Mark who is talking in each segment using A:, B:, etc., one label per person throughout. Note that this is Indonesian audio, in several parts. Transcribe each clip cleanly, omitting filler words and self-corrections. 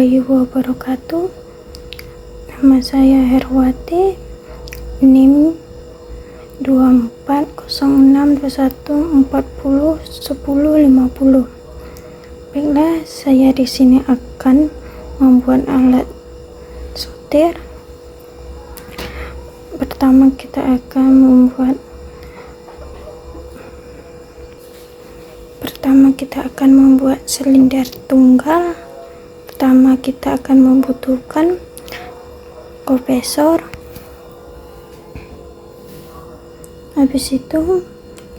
A: warahmatullahi wabarakatuh. Nama saya Herwati, NIM 240621401050. Baiklah, saya di sini akan membuat alat sortir. Pertama kita akan membuat silinder tunggal. Pertama kita akan membutuhkan kompresor. Habis itu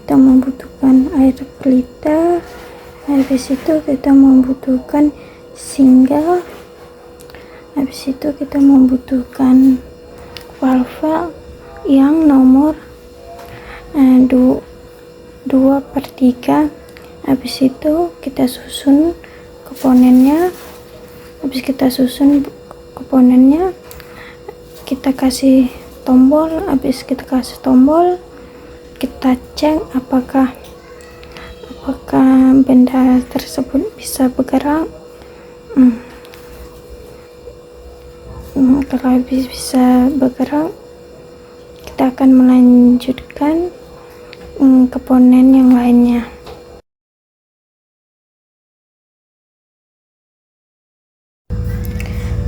A: kita membutuhkan air filter. Habis itu kita membutuhkan single. Habis itu kita membutuhkan valve yang nomor 2/3. Habis itu kita susun komponennya. Kita kasih tombol. Habis kita kasih tombol, kita cek apakah benda tersebut bisa bergerak. Kalau bisa bergerak, kita akan melanjutkan komponen yang lainnya.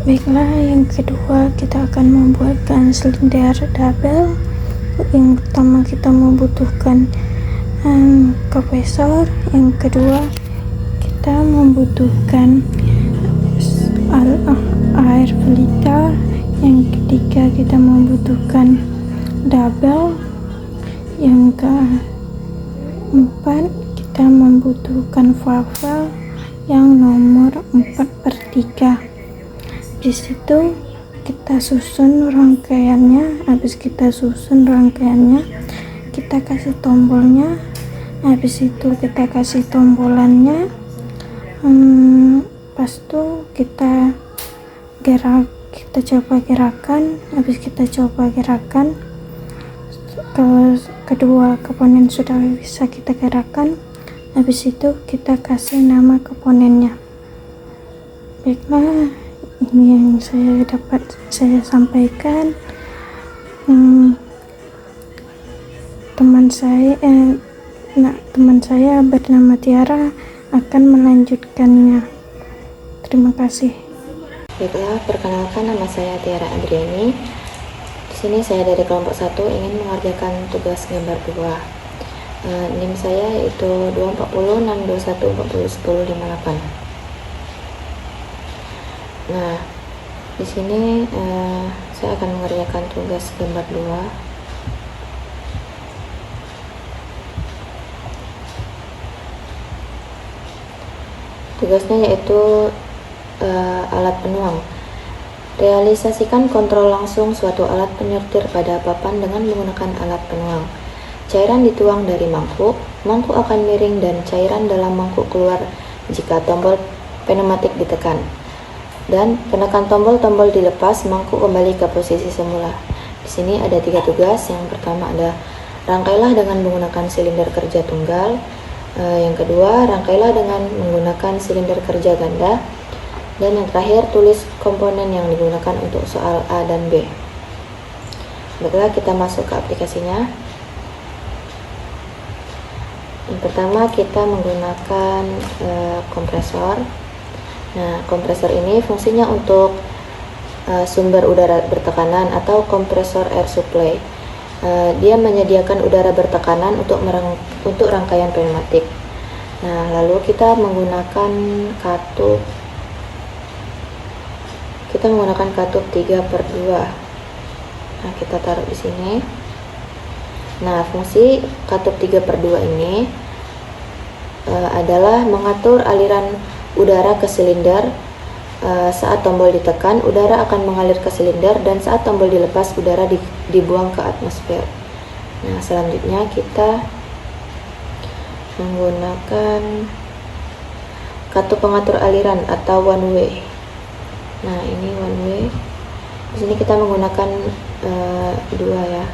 A: Baiklah, yang kedua kita akan membuatkan silinder double. Yang pertama kita membutuhkan kompresor. Yang kedua kita membutuhkan air filter. Yang ketiga kita membutuhkan double. Yang keempat kita membutuhkan valve yang nomor 4/3. Di situ kita susun rangkaiannya. Habis kita susun rangkaiannya, kita kasih tombolnya. Habis itu kita kasih tombolannya. Pas itu kita coba gerakan. Habis kita coba gerakan, kedua komponen sudah bisa kita gerakan. Habis itu kita kasih nama komponennya. Baiklah, ini yang saya sampaikan. Teman saya bernama Tiara akan melanjutkannya. Terima kasih.
B: Baiklah, perkenalkan, nama saya Tiara Adriani. Di sini saya dari kelompok 1 ingin mengerjakan tugas gambar 2. NIM saya yaitu 2406214011058. Nah, di sini saya akan mengerjakan tugas gambar 2. Tugasnya yaitu alat penuang. Realisasikan kontrol langsung suatu alat penyortir pada papan dengan menggunakan alat penuang. Cairan dituang dari mangkuk. Mangkuk akan miring dan cairan dalam mangkuk keluar jika tombol pneumatik ditekan. Dan penekan tombol dilepas, mangkuk kembali ke posisi semula. Di sini ada 3 tugas. Yang pertama ada rangkailah dengan menggunakan silinder kerja tunggal. Yang kedua, rangkailah dengan menggunakan silinder kerja ganda. Dan yang terakhir, tulis komponen yang digunakan untuk soal A dan B. Baiklah, kita masuk ke aplikasinya. Yang pertama kita menggunakan kompresor. Nah, kompresor ini fungsinya untuk sumber udara bertekanan atau kompresor air supply. Dia menyediakan udara bertekanan untuk rangkaian pneumatik. Nah, lalu kita menggunakan katup 3/2. Nah, kita taruh di sini. Nah, fungsi katup 3/2 ini adalah mengatur aliran udara ke silinder. Saat tombol ditekan, udara akan mengalir ke silinder, dan saat tombol dilepas, udara dibuang ke atmosfer. Nah, selanjutnya kita menggunakan katup pengatur aliran atau one way. Nah, ini one way. Di sini kita menggunakan 2 ya.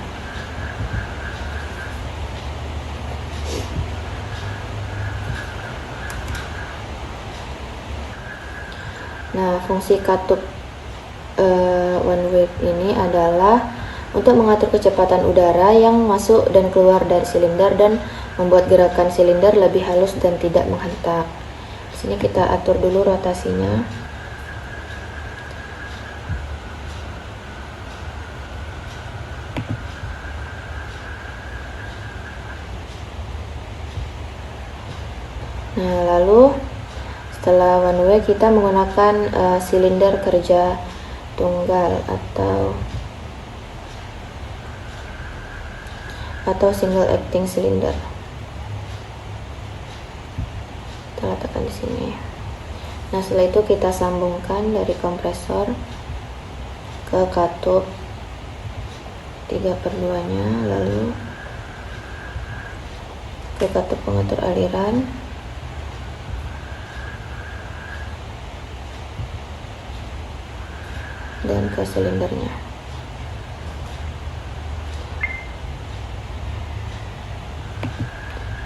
B: Nah, fungsi katup one way ini adalah untuk mengatur kecepatan udara yang masuk dan keluar dari silinder dan membuat gerakan silinder lebih halus dan tidak menghentak. Di sini kita atur dulu rotasinya. Nah, lalu setelah one way kita menggunakan silinder kerja tunggal atau single acting cylinder. Kita letakkan di sini. Nah, setelah itu kita sambungkan dari kompresor ke katup 3/2 nya, lalu ke katup pengatur aliran, dan ke silindernya.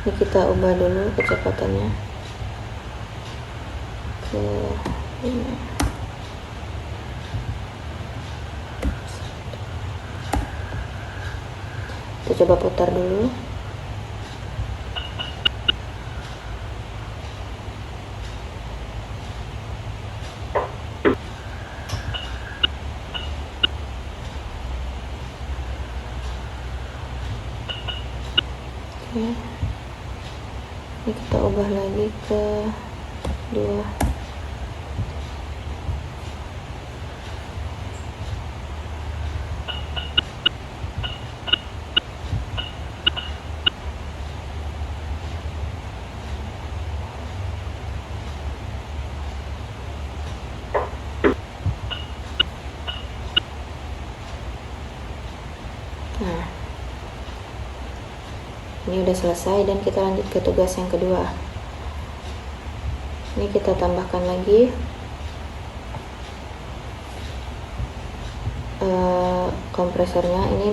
B: Ini kita ubah dulu kecepatannya ke ini. Kita coba putar dulu. Oke. Ini kita ubah lagi ke 2. Nah, ini udah selesai dan kita lanjut ke tugas yang kedua. Ini kita tambahkan lagi kompresornya. Ini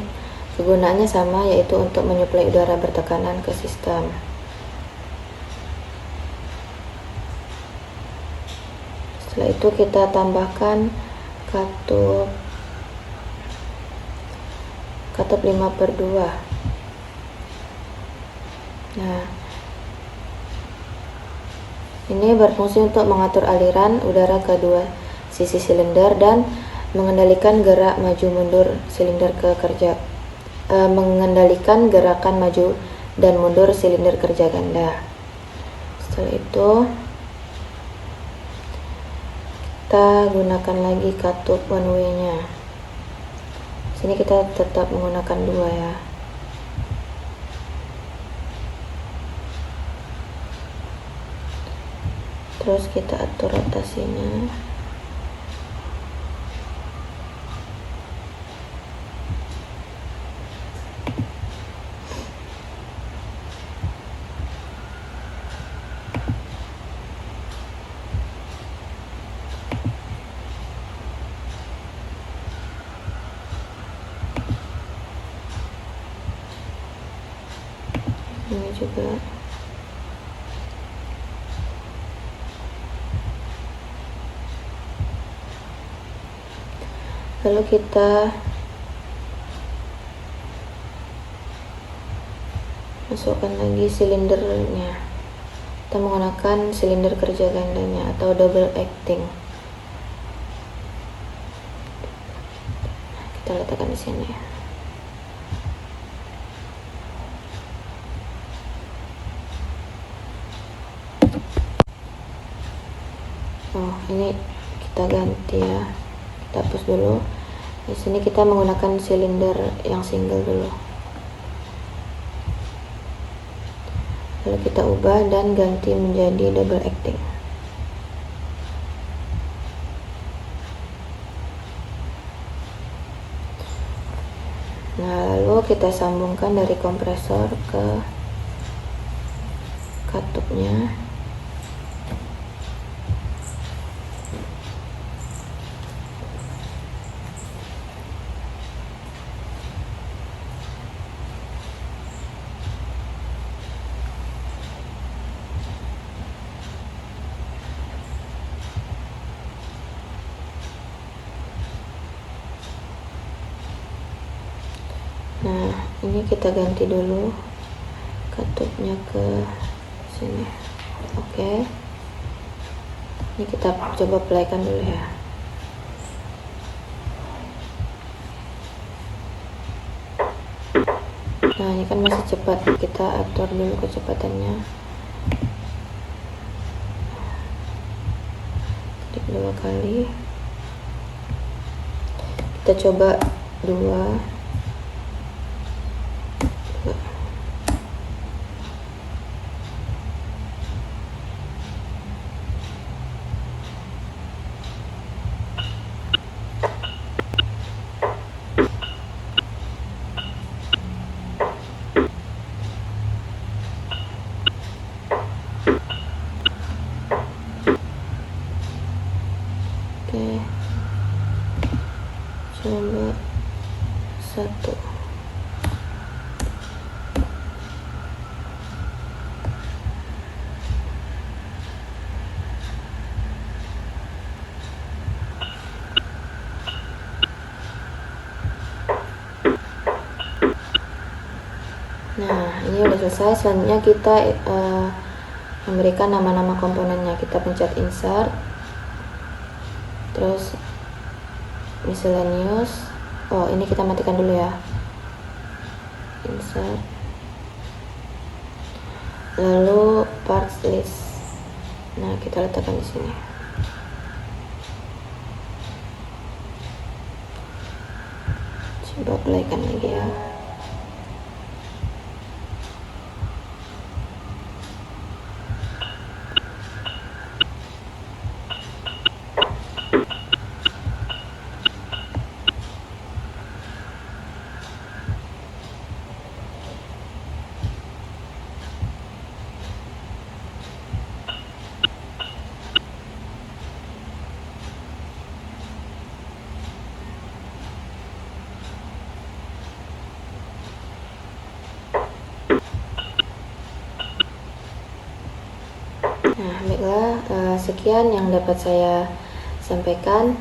B: kegunaannya sama, yaitu untuk menyuplai udara bertekanan ke sistem. Setelah itu kita tambahkan katup 5/2. Nah, ini berfungsi untuk mengatur aliran udara ke dua sisi silinder dan mengendalikan gerak maju mundur silinder mengendalikan gerakan maju dan mundur silinder kerja ganda. Setelah itu kita gunakan lagi katup one way-nya. Sini kita tetap menggunakan 2 ya. Terus kita atur rotasinya. Ini juga. Lalu kita masukkan lagi silindernya. Kita menggunakan silinder kerja gandanya atau double acting. Kita letakkan di sini. Oh, ini kita ganti ya. Kita hapus dulu. Di sini kita menggunakan silinder yang single dulu. Lalu kita ubah dan ganti menjadi double acting. Nah, lalu kita sambungkan dari kompresor ke katupnya. Nah, ini kita ganti dulu katupnya ke sini. Oke. Ini kita coba playkan dulu ya. Nah, ini kan masih cepat, kita atur dulu kecepatannya. Klik 2 kali. Kita coba 2. Oke, coba 1. Nah, ini udah selesai. Selanjutnya kita memberikan nama-nama komponennya. Kita pencet insert, terus miscellaneous. Oh, ini kita matikan dulu ya. Insert, lalu parts list. Nah, kita letakkan di sini. Coba playkan lagi ya. Nah, baiklah, sekian yang dapat saya sampaikan,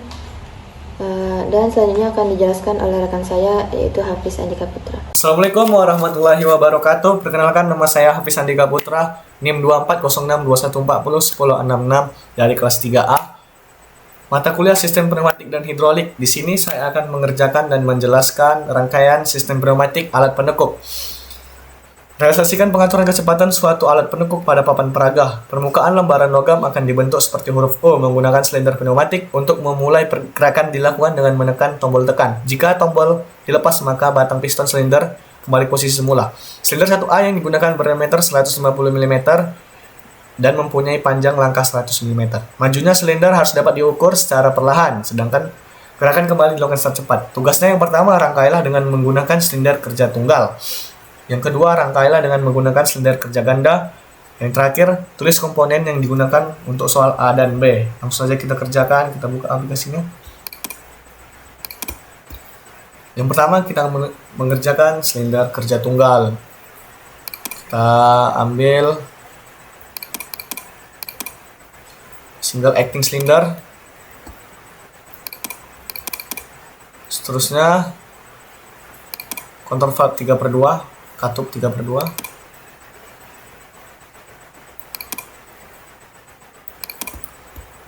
B: dan selanjutnya akan dijelaskan oleh rekan saya, yaitu Hafiz Andika Putra.
C: Assalamualaikum warahmatullahi wabarakatuh. Perkenalkan, nama saya Hafiz Andika Putra, NIM 240621401066 dari kelas 3A. Mata kuliah Sistem Pneumatik dan Hidrolik. Di sini saya akan mengerjakan dan menjelaskan rangkaian sistem pneumatik alat penekuk. Realisasikan pengaturan kecepatan suatu alat penekuk pada papan peraga. Permukaan lembaran logam akan dibentuk seperti huruf O menggunakan silinder pneumatik. Untuk memulai pergerakan dilakukan dengan menekan tombol tekan. Jika tombol dilepas, maka batang piston silinder kembali posisi semula. Silinder 1A yang digunakan berdiameter 150 mm dan mempunyai panjang langkah 100 mm. Majunya silinder harus dapat diukur secara perlahan, sedangkan gerakan kembali dilakukan secara cepat. Tugasnya yang pertama, rangkailah dengan menggunakan silinder kerja tunggal. Yang kedua, rangkailah dengan menggunakan silinder kerja ganda. Yang terakhir, tulis komponen yang digunakan untuk soal A dan B. Langsung saja kita kerjakan, kita buka aplikasinya. Yang pertama, kita mengerjakan silinder kerja tunggal. Kita ambil single acting cylinder. Seterusnya, kontrol valve 3/2. Katup 3/2.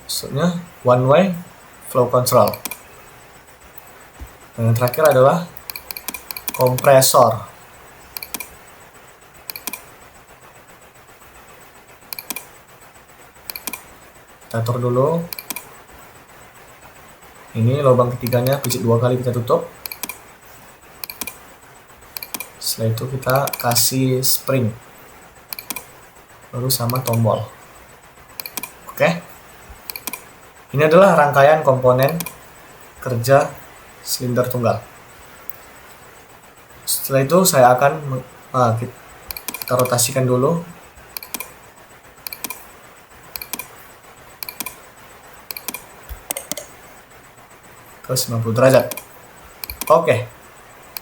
C: Maksudnya one way flow control. Dan yang terakhir adalah kompresor. Kita atur dulu. Ini lubang ketiganya, pijit 2 kali, kita tutup. Setelah itu kita kasih spring, lalu sama tombol. Oke, ini adalah rangkaian komponen kerja silinder tunggal. Setelah itu saya akan kita rotasikan dulu. Ke 90 derajat. Oke.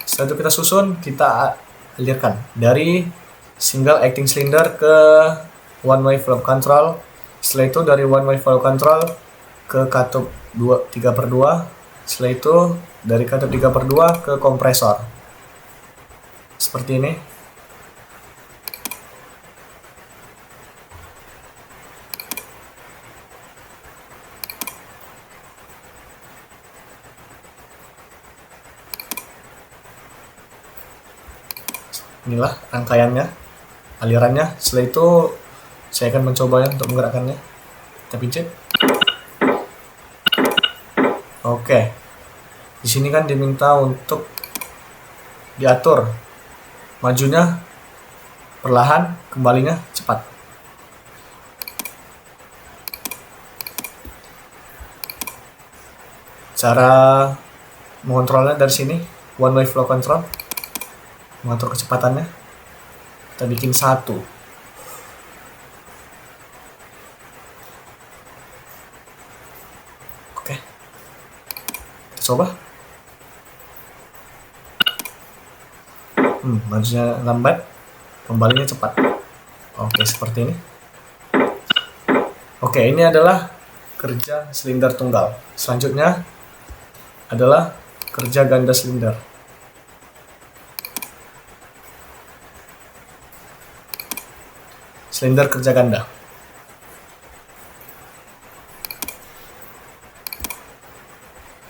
C: Setelah itu kita susun, kita alirkan dari single acting cylinder ke one way flow control. Setelah itu dari one way flow control ke katup 3/2. Setelah itu dari katup 3/2 ke kompresor. seperti ini. Inilah rangkaiannya, alirannya. Setelah itu saya akan mencobanya untuk menggerakkannya. Kita pincet. Oke. Di sini kan diminta untuk diatur majunya perlahan, kembalinya cepat. Cara mengontrolnya dari sini, one way flow control. Mengatur kecepatannya, kita bikin 1. Oke, kita coba. Majunya lambat, kembalinya cepat. Oke, seperti ini. Oke, ini adalah kerja silinder tunggal. Selanjutnya adalah kerja ganda silinder. Silinder kerja ganda.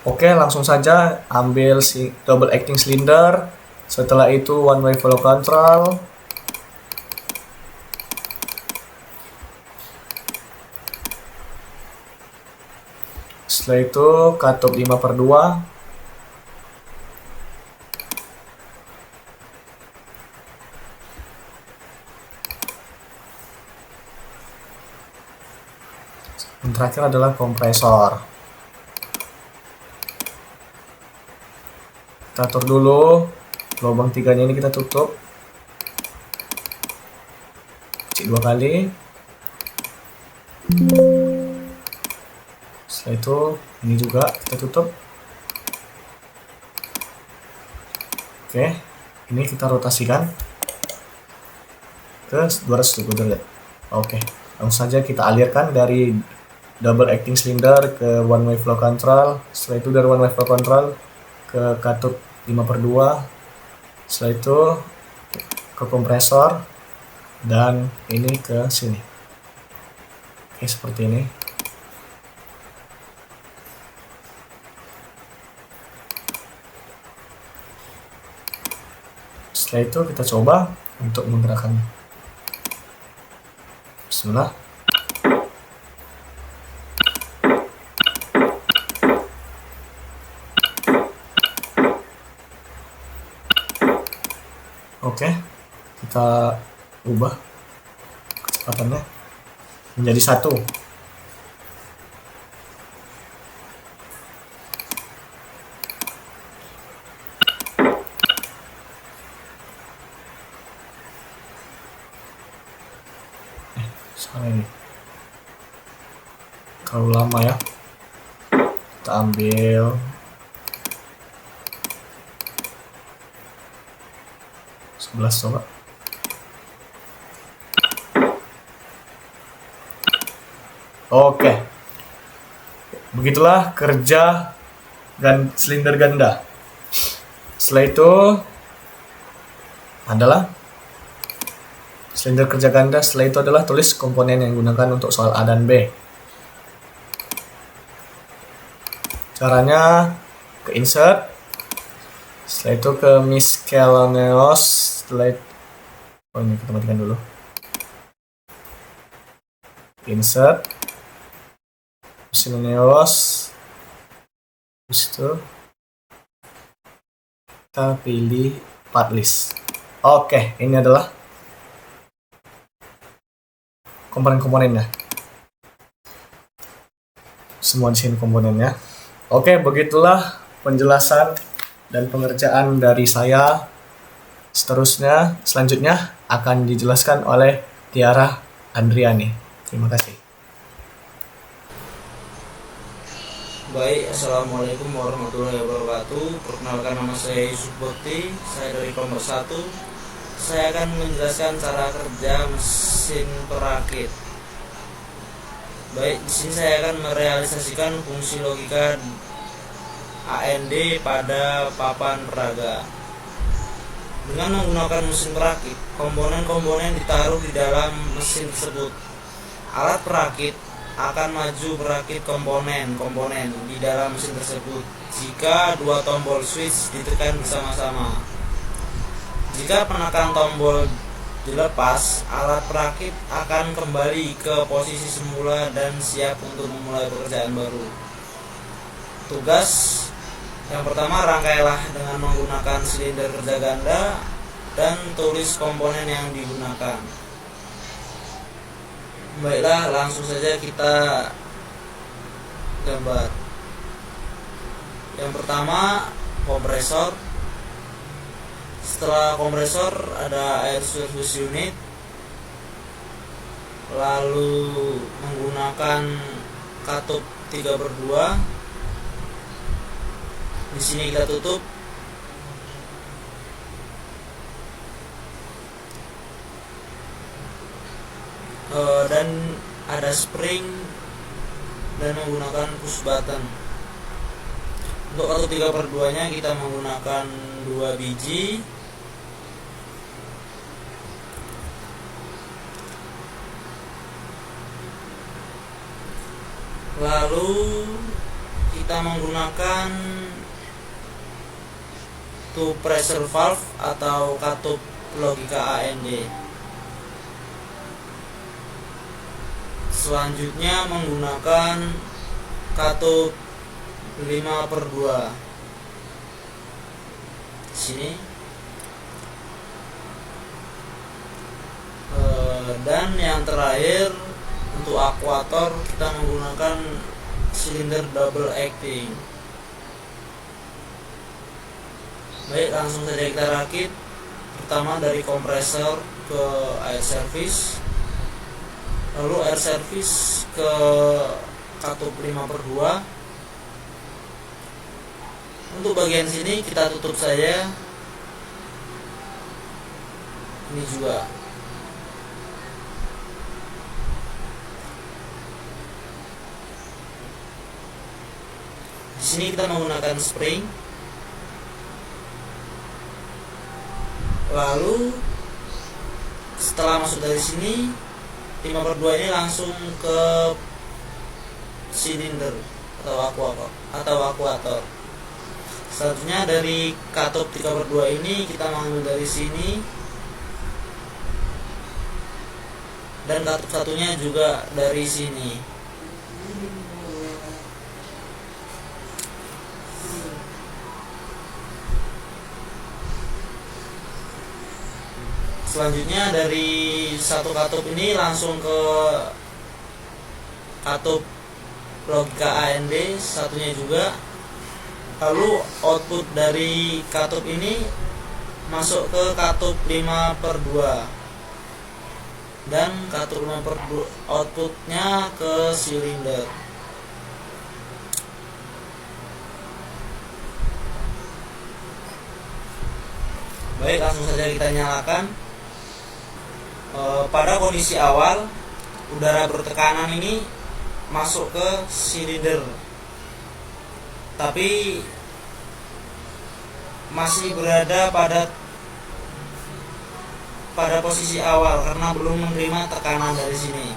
C: Oke, langsung saja ambil si double acting silinder. Setelah itu one way flow control. Setelah itu katup 5/2. Yang terakhir adalah kompresor. Kita atur dulu lubang 3-nya ini, kita tutup. Cek 2 kali. Setelah itu ini juga kita tutup. Oke, ini kita rotasikan ke 270 derajat. Oke, langsung saja kita alirkan dari double acting cylinder ke one way flow control. Setelah itu dari one way flow control ke katup 5/2. Setelah itu ke kompresor dan ini ke sini. Oke, seperti ini. Setelah itu kita coba untuk menggerakkannya. Bismillah. Oke, kita ubah kecepatannya menjadi 1. Salah ini. Terlalu lama ya. Kita ambil coba. Oke. Begitulah kerja silinder ganda. Setelah itu adalah silinder kerja ganda. Setelah itu adalah tulis komponen yang digunakan untuk soal A dan B. Caranya ke insert. Setelah itu ke miscellaneous. Ini kita matikan dulu. Insert miscellaneous. Terus itu kita pilih part list. Oke, ini adalah komponen-komponennya. Semua di sini komponennya. Oke, begitulah penjelasan dan pengerjaan dari saya. Selanjutnya akan dijelaskan oleh Tiara Andriani. Terima kasih.
D: Baik, assalamualaikum warahmatullahi wabarakatuh. Perkenalkan, nama saya Yusuf Bukti. Saya dari kelompok 1. Saya akan menjelaskan cara kerja mesin perakit. Baik, di sini saya akan merealisasikan fungsi logika AND pada papan peraga. Dengan menggunakan mesin perakit, komponen-komponen ditaruh di dalam mesin tersebut. Alat perakit akan maju merakit komponen-komponen di dalam mesin tersebut jika dua tombol switch ditekan bersama-sama. Jika penekan tombol dilepas, alat perakit akan kembali ke posisi semula dan siap untuk memulai pekerjaan baru. Tugas yang pertama, rangkailah dengan menggunakan silinder kerja ganda dan tulis komponen yang digunakan. Baiklah, langsung saja kita gambar. Yang pertama, kompresor. Setelah kompresor ada air service unit, lalu menggunakan katup 3/2. Di sini kita tutup. Dan ada spring dan menggunakan push button. Untuk katup 3/2 nya kita menggunakan 2 biji. Lalu kita menggunakan two pressure valve atau katup logika AND. Selanjutnya menggunakan katup 5/2 sini. Dan yang terakhir, untuk akuator kita menggunakan silinder double acting. Baik, langsung saja kita rakit. Pertama dari kompresor ke air service, lalu air service ke katup 5/2. Untuk bagian sini kita tutup saja. Ini juga. Di sini kita menggunakan spring. Lalu setelah masuk dari sini, 5/2 ini langsung ke silinder atau akuator. Selanjutnya dari katup 3/2 ini kita mengambil dari sini, dan katup satunya juga dari sini. Selanjutnya dari satu katup ini langsung ke katup logika AND satunya juga. Lalu output dari katup ini masuk ke katup 5/2 dan katup 5/2 outputnya ke silinder. Baik, langsung saja kita nyalakan. Pada kondisi awal, udara bertekanan ini masuk ke silinder, tapi masih berada pada posisi awal karena belum menerima tekanan dari sini.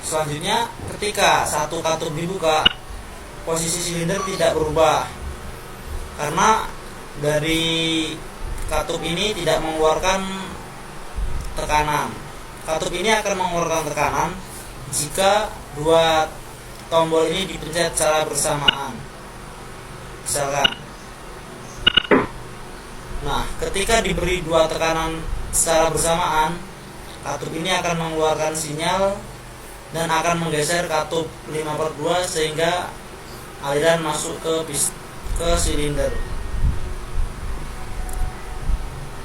D: Selanjutnya, ketika satu katup dibuka, posisi silinder tidak berubah karena dari katup ini tidak mengeluarkan tekanan. Katup ini akan mengeluarkan tekanan jika dua tombol ini dipencet secara bersamaan. Misalkan, nah, ketika diberi dua tekanan secara bersamaan, katup ini akan mengeluarkan sinyal dan akan menggeser katup 5/2 sehingga aliran masuk ke silinder.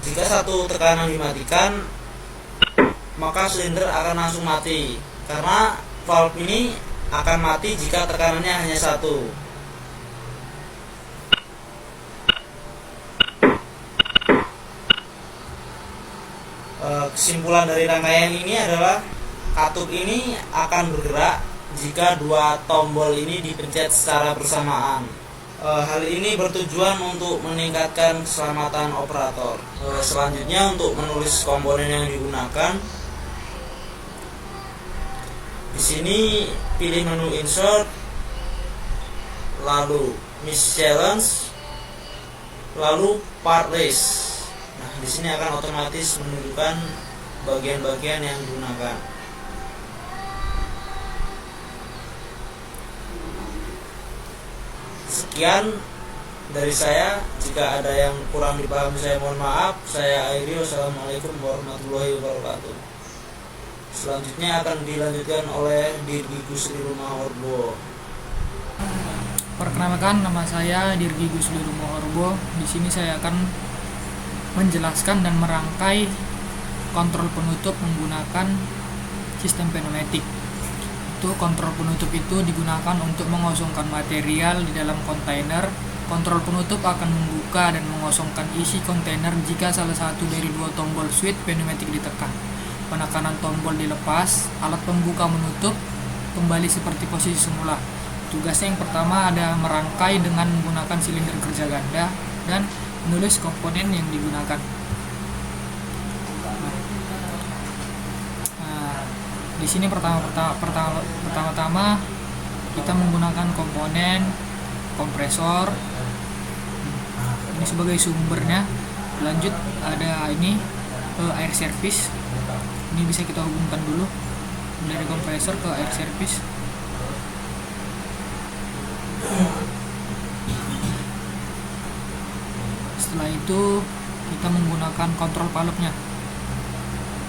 D: Jika satu tekanan dimatikan, maka silinder akan langsung mati karena valve ini akan mati jika tekanannya hanya satu. Kesimpulan dari rangkaian ini adalah katup ini akan bergerak jika dua tombol ini dipencet secara bersamaan. Hal ini bertujuan untuk meningkatkan keselamatan operator. Selanjutnya untuk menulis komponen yang digunakan. Di sini pilih menu insert, lalu miss challenge, lalu part list. Nah, di sini akan otomatis menunjukkan bagian-bagian yang digunakan. Sekian dari saya. Jika ada yang kurang dipahami saya mohon maaf. Saya akhiri. Wassalamualaikum warahmatullahi wabarakatuh. Selanjutnya akan dilanjutkan oleh Dirgi Gusli Rumah Orbo.
E: Perkenalkan, nama saya Dirgi Gusli Rumah Orbo. Di sini saya akan menjelaskan dan merangkai kontrol penutup menggunakan sistem pneumatik. Kontrol penutup itu digunakan untuk mengosongkan material di dalam kontainer. Kontrol penutup akan membuka dan mengosongkan isi kontainer jika salah satu dari dua tombol switch pneumatik ditekan. Penekanan tombol dilepas, alat pembuka menutup kembali seperti posisi semula. Tugasnya yang pertama ada merangkai dengan menggunakan silinder kerja ganda dan menulis komponen yang digunakan. Di sini pertama-tama kita menggunakan komponen kompresor. Ini sebagai sumbernya. Lanjut ada ini air service. Ini bisa kita hubungkan dulu dari kompresor ke air service. Setelah itu kita menggunakan kontrol valve-nya.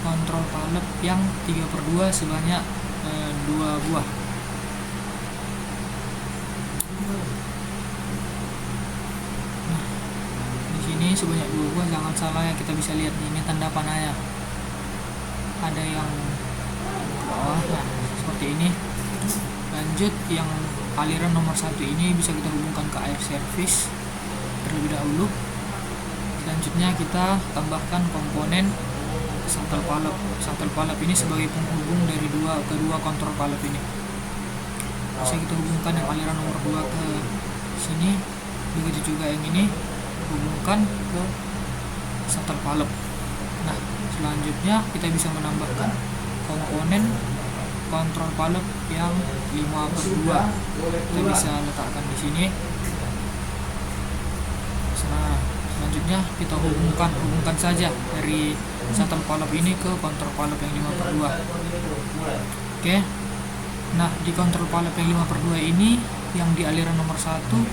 E: Kontrol valve yang 3/2 sebanyak 2 buah. Nah, di sini sebanyak 2 buah, jangan salah ya, kita bisa lihat ini tanda panahnya. Ada yang bawah, nah, seperti ini. Lanjut yang aliran nomor 1 ini bisa kita hubungkan ke air service terlebih dahulu. Selanjutnya kita tambahkan komponen shuttle valve. Shuttle valve ini sebagai penghubung dari kedua kontrol valve ini. Bisa kita hubungkan yang aliran nomor 2 ke sini, begitu juga yang ini hubungkan ke shuttle valve. Nah, selanjutnya kita bisa menambahkan komponen kontrol valve yang 5/2. Kita bisa letakkan di sini. Nah, selanjutnya kita hubungkan saja dari shuttle valve ini ke kontrol valve yang 5/2. Oke. Nah, di kontrol valve yang 5/2 ini yang di aliran nomor 1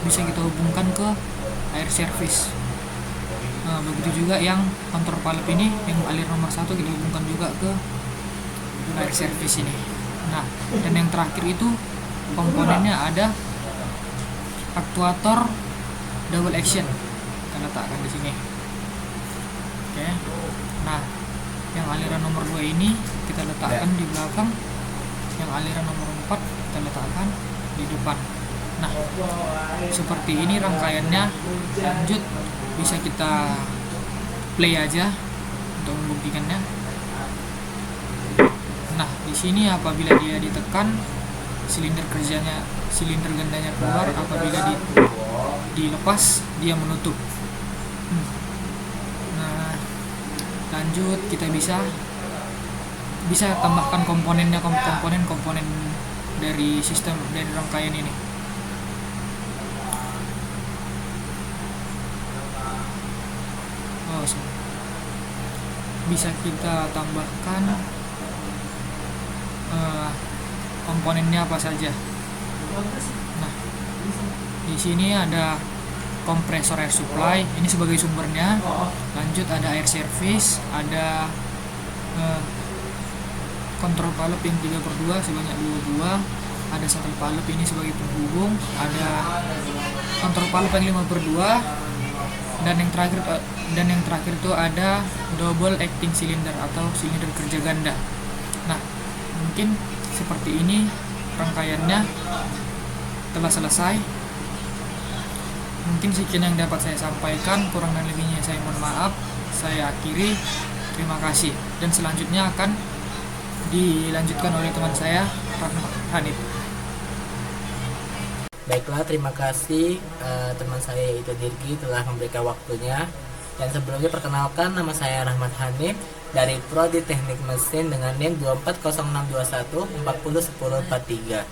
E: bisa kita hubungkan ke air service. Nah, begitu juga yang kontrol valve ini yang aliran nomor 1 kita hubungkan juga ke air service ini. Nah, dan yang terakhir itu komponennya ada aktuator double action. Kita letakkan di sini. Oke. Nah, yang aliran nomor 2 ini kita letakkan di belakang. Yang aliran nomor 4 kita letakkan di depan. Nah, seperti ini rangkaiannya. Lanjut, bisa kita play aja untuk membuktikannya. Nah, di sini apabila dia ditekan, silinder gandanya keluar. Apabila dilepas, dia menutup. Nah, lanjut kita bisa tambahkan komponen dari sistem dari rangkaian ini. Bisa kita tambahkan komponennya apa saja. Nah, di sini ada kompresor air supply, ini sebagai sumbernya. Lanjut ada air service, ada kontrol valve yang 3/2 sebanyak 2 buah, ada shuttle valve ini sebagai penghubung, ada kontrol valve yang 5/2, dan yang terakhir itu ada double acting cylinder atau silinder kerja ganda. Nah, mungkin seperti ini rangkaiannya telah selesai. Mungkin sekian yang dapat saya sampaikan, kurang dan lebihnya saya mohon maaf. Saya akhiri, terima kasih, dan selanjutnya akan dilanjutkan oleh teman saya, Rahmat Hanif.
F: Baiklah, terima kasih teman saya yaitu Dirgi telah memberikan waktunya. Dan sebelumnya perkenalkan, nama saya Rahmat Hanif dari Prodi Teknik Mesin dengan NIM 240621 401043.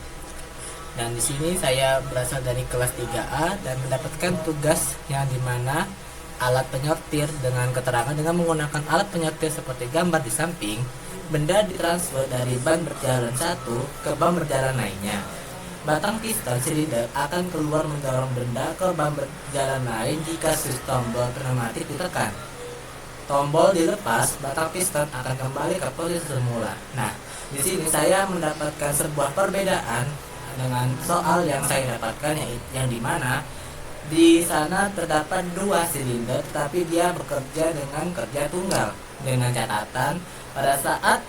F: Dan di sini saya berasal dari kelas 3A dan mendapatkan tugas yang dimana alat penyortir dengan keterangan dengan menggunakan alat penyortir seperti gambar di samping, benda ditransfer dari ban berjalan satu ke ban berjalan lainnya. Batang piston silinder akan keluar mendorong benda ke ban berjalan lain jika switch tombol pneumatik ditekan. Tombol dilepas, batang piston akan kembali ke posisi semula. Nah, di sini saya mendapatkan sebuah perbedaan dengan soal yang saya dapatkan, yang dimana di sana terdapat 2 silinder, tetapi dia bekerja dengan kerja tunggal. Dengan catatan, pada saat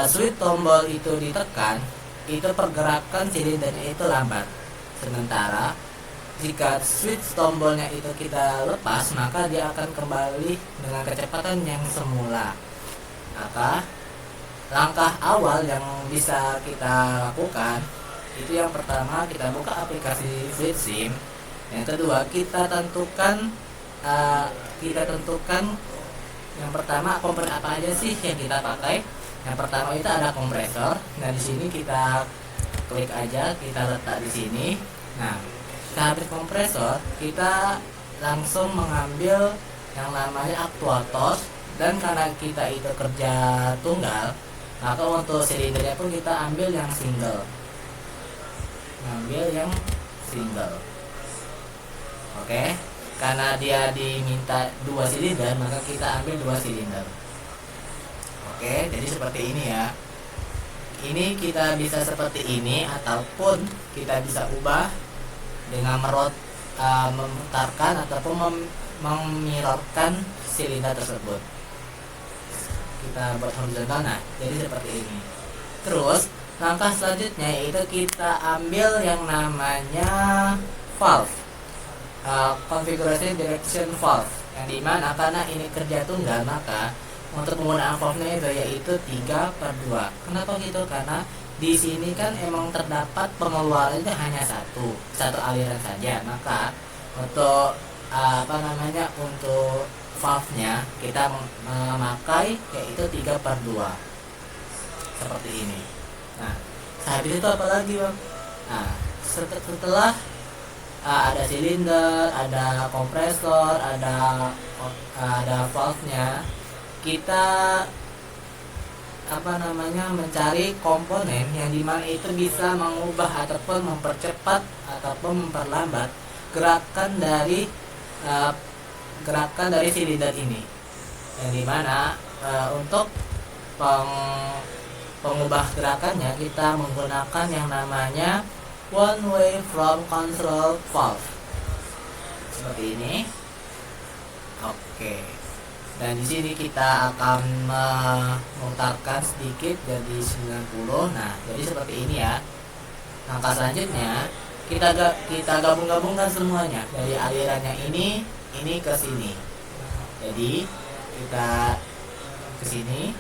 F: switch tombol itu ditekan, itu pergerakan silindernya itu lambat. Sementara jika switch tombolnya itu kita lepas, maka dia akan kembali dengan kecepatan yang semula. Maka langkah awal yang bisa kita lakukan itu yang pertama, kita buka aplikasi FluidSim. Yang kedua, kita tentukan yang pertama komponen apa aja sih yang kita pakai. Yang pertama itu ada kompresor. Nah, di sini kita klik aja, kita letak di sini. Nah, kita habis kompresor, kita langsung mengambil yang namanya aktuator. Dan karena kita itu kerja tunggal, maka untuk silindernya pun kita ambil yang single. Oke, karena dia diminta 2 silinder, maka kita ambil 2 silinder. Oke, jadi seperti ini ya. Ini kita bisa seperti ini, ataupun kita bisa ubah dengan memutarkan ataupun memirrorkan silinder tersebut. Kita buat horizontal, nah jadi seperti ini. Terus langkah selanjutnya yaitu kita ambil yang namanya valve, configuration direction valve, yang dimana karena ini kerja tunggal, maka untuk penggunaan valve-nya itu yaitu 3/2. Kenapa gitu? Karena di sini kan emang terdapat pengeluarannya hanya satu aliran saja. Maka untuk untuk valve-nya kita memakai yaitu 3/2 seperti ini. Nah, habis itu apa lagi, Bang? Nah, setelah ada silinder, ada kompresor, ada valve-nya, kita mencari komponen yang dimana itu bisa mengubah ataupun mempercepat ataupun memperlambat gerakan dari silinder ini, yang dimana untuk pengubah gerakannya kita menggunakan yang namanya one way from control valve seperti ini. Oke. Dan di sini kita akan memutarkan sedikit jadi 90. Nah, jadi seperti ini ya. Langkah selanjutnya kita gabung-gabungkan semuanya dari alirannya ini ke sini. Jadi kita ke sini.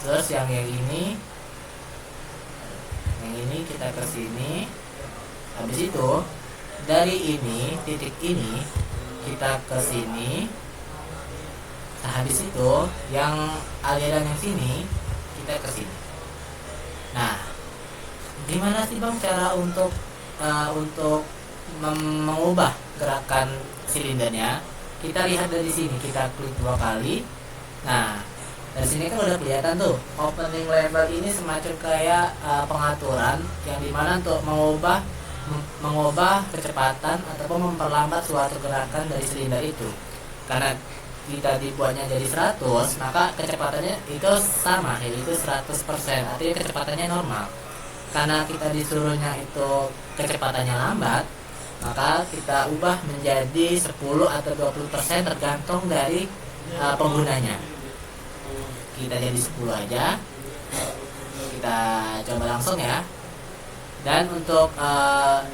F: Terus yang ini kita ke sini. Habis itu dari ini, titik ini kita ke sini. Nah, habis itu yang aliran yang sini kita ke sini. Nah, gimana sih Bang cara untuk mengubah gerakan silindernya? Kita lihat dari sini, kita klik 2 kali. Nah, dari sini kan udah kelihatan tuh opening level ini semacam kayak pengaturan yang dimana untuk mengubah kecepatan ataupun memperlambat suatu gerakan dari silinder itu. Karena kita dibuatnya jadi 100, maka kecepatannya itu sama, yaitu 100%, artinya kecepatannya normal. Karena kita disuruhnya itu kecepatannya lambat, maka kita ubah menjadi 10 atau 20% tergantung dari penggunanya. Kita jadi 10 aja. Kita coba langsung ya. Dan untuk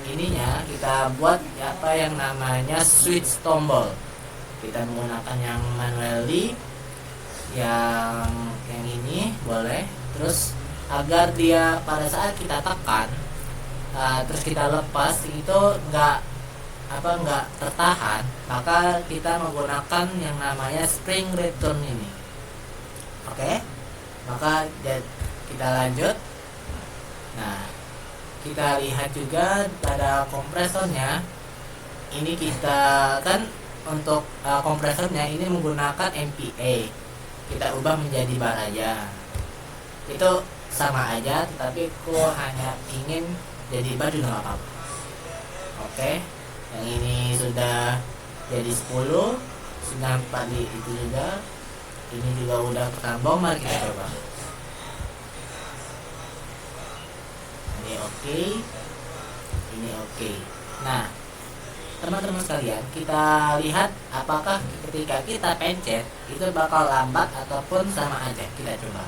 F: ininya kita buat apa yang namanya switch tombol. Kita menggunakan yang manually, yang ini boleh. Terus agar dia pada saat kita tekan terus kita lepas itu nggak tertahan, maka kita menggunakan yang namanya spring return ini. Oke, maka kita lanjut. Nah, kita lihat juga pada kompresornya. Ini kita kan untuk kompresornya ini menggunakan MPA, kita ubah menjadi bar aja. Itu sama aja, tetapi aku hanya ingin jadi bar juga nggak apa-apa. Oke, yang ini sudah jadi 10, sudah 4 di itu juga. Ini juga udah ketambang, mari kita coba. Ini oke, ini oke. Nah, teman-teman sekalian, kita lihat apakah ketika kita pencet itu bakal lambat ataupun sama aja. Kita coba.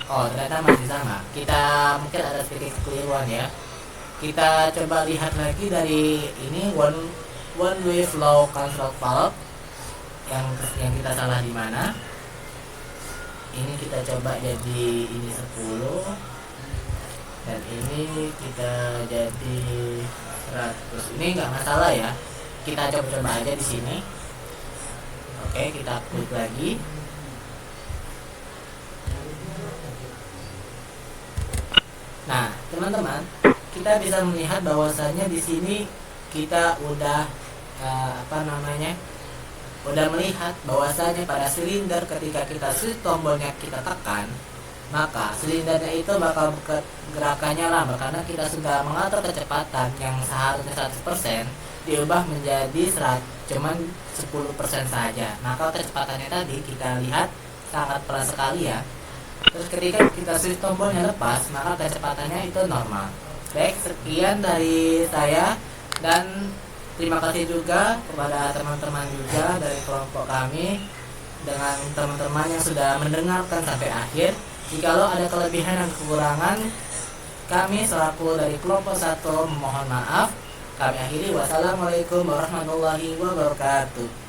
F: Oh, ternyata masih sama. Kita mungkin ada sedikit kekeliruan ya. Kita coba lihat lagi dari ini one way flow control valve yang kita salah di mana. Ini kita coba jadi ini 10 dan ini kita jadi 100. Ini nggak masalah ya. Kita coba aja di sini. Oke, kita klik lagi. Nah, teman-teman, kita bisa melihat bahwasanya di sini kita udah udah melihat bahwasanya pada silinder ketika kita switch tombolnya kita tekan, maka silindernya itu bakal gerakannya lambat karena kita sudah mengatur kecepatan yang seharusnya 100% diubah menjadi cuman 10% saja. Maka kecepatannya tadi kita lihat sangat pelan sekali ya. Terus ketika kita switch tombolnya lepas, maka kecepatannya itu normal. Baik, sekian dari saya dan terima kasih juga kepada teman-teman juga dari kelompok kami dengan teman-teman yang sudah mendengarkan sampai akhir. Jikalau ada kelebihan dan kekurangan, kami selaku dari kelompok 1 mohon maaf. Kami akhiri, wassalamualaikum warahmatullahi wabarakatuh.